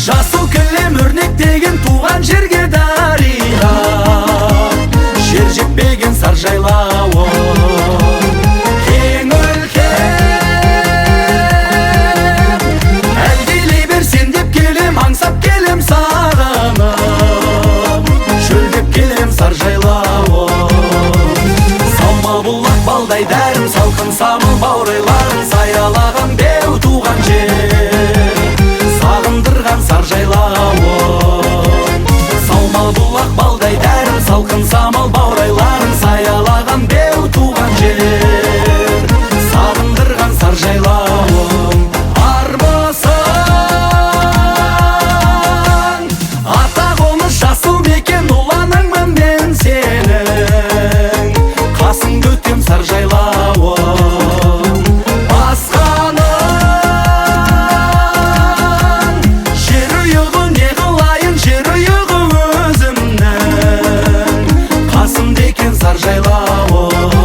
Жасыл кілем өрнектеген туған жерге дариға, жер жетпеген сар жайлауы кең өлкем. Әлдилей берсен деп келем, аңсап келем сағынып, шөлдеп келем сар жайлауы. Салма бұлақ балдай дәрім, салқын самыл баурайларым, саялаған беу туған жер, сағындырған сар жайлауы. Салма бұлақ балдай дәрім, салқын самал баурайларым, саялаған беу туған жер, сағындырған сар жайлауым. Армысың ата қоныс жасыл мекен, ұланыңмын мен сенің, қасыңды өтем сар жайлауым. Басқаның жер ұйығы не қылайын, жер ұйығы өзімнің, қасымда екен сар жайлауым.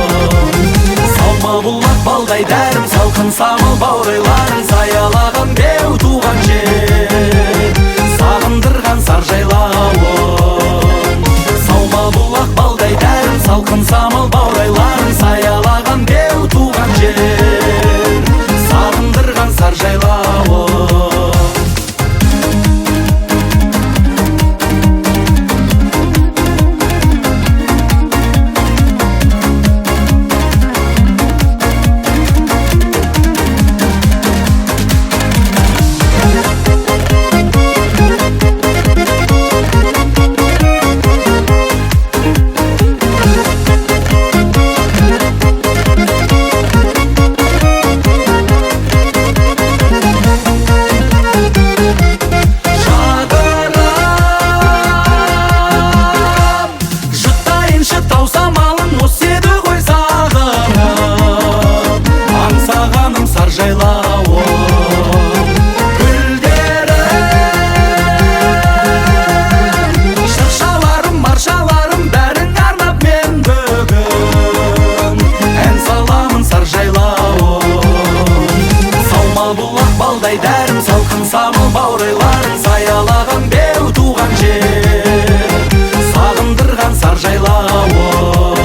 Салма бұлақ балдай дәрім, салқын самыл баурайларым, саялаған беу туған жер, сағындырған сар жайлауым. Салма бұлақ балдай дәрім, салқын самыл баурайларым, саялаған беу туған жер, сағындырған сар жайлауым. Шыршаларым, маршаларым бәрін арнап мен бүгін ән саламын сар жайлауым. Салма бұлақ балдай дәрім, салқын самыл баурайларым, саялаған беу туған жер, сағындырған сар жайлауым.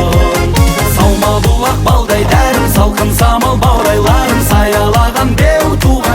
Салма бұлақ балдай дәрім, салқын самыл баурайларым, саялаған беу туған